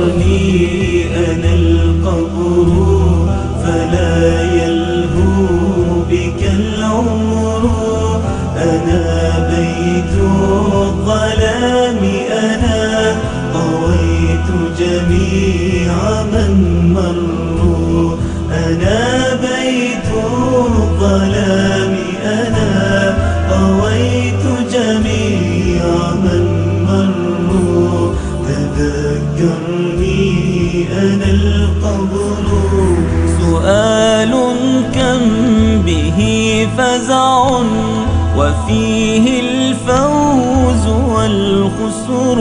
تذكرني أنا القبر فلا يلهو بك العمر. أنا بيت الظلام أنا طويت جميع من مروا. أنا بيت الظلام أنا طويت جميع من مروا. تذكرني أنا القبر. سؤال كم به فزع وفيه الفوز والخسر.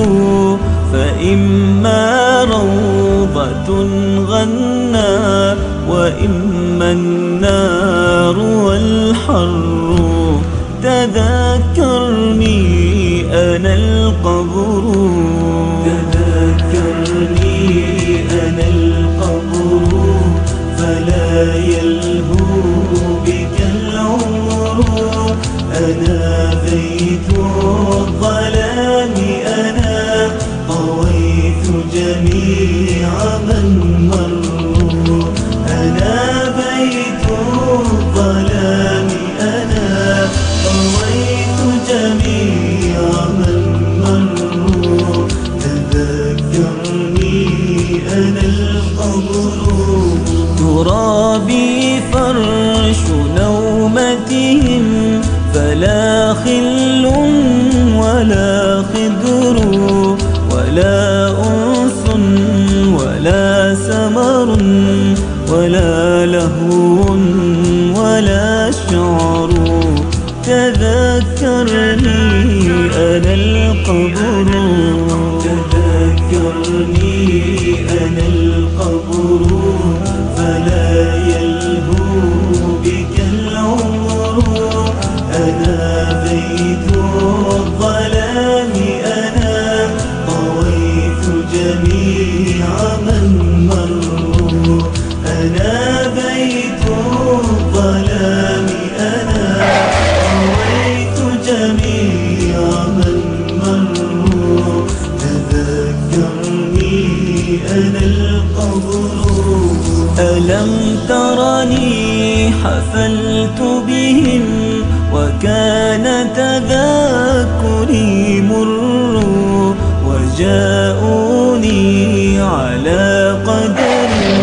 فإما روضة غنى وإما النار والحر. تذكرني أنا القبر. تذكرني أنا القبر فلا يلهو بك العمر. أنا بيت الظلام أنا طويت جميع من مروا. أنا بيت الظلام أنا طويت جميع من مروا. تذكرني أنا القبر. ترابي فرش نومتهم فلا خل ولا خدر ولا أنس ولا سمر ولا لهو ولا شعر. تذكرني أنا القبر. تذكرني أنا القبر فلا يلهو بك العمر. أنا بيت الظلام أنا طويت جميع من مروا. أنا بيت الظلام أنا طويت جميع من مروا. تذكرني أنا القبر. ألم ترني حفلت بهم وكان تذاكري مر. وجاءوني على قدري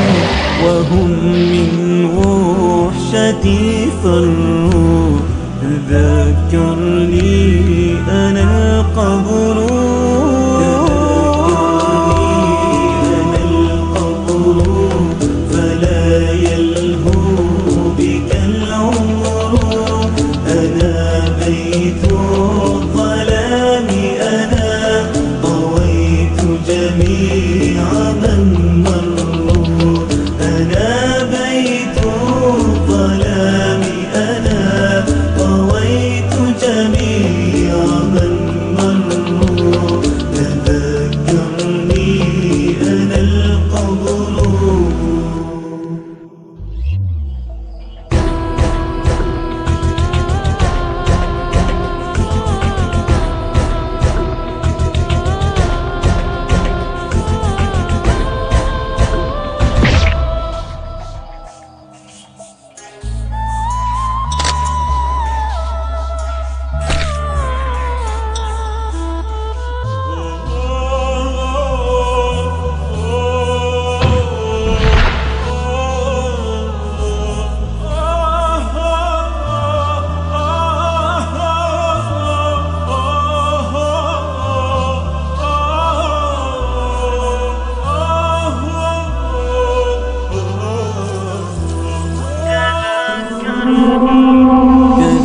وهم من وحشتي فروا. تذكرني أنا القبر. بيت الظلام أنا طويت جميع من مروا. أنا بيت الظلام أنا طويت جميع من مروا. تذكرني أنا القبر.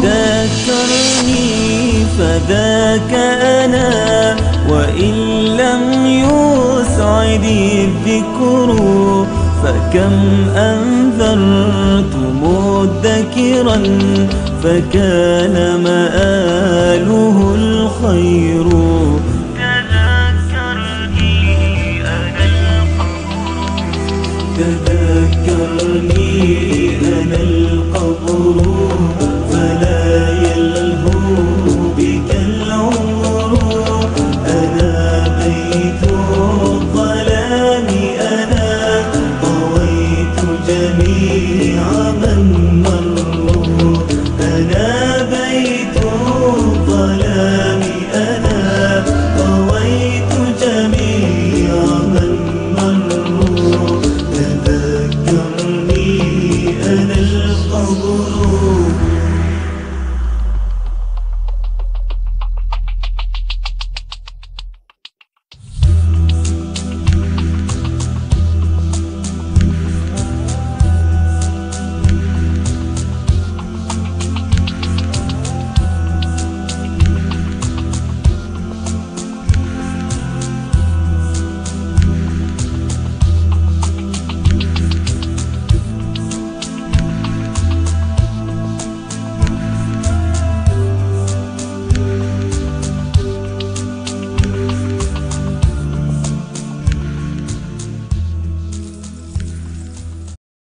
تذكرني فذاك أنا وإن لم يسعد الذكر. فكم أنذرت مدكرا فكان ما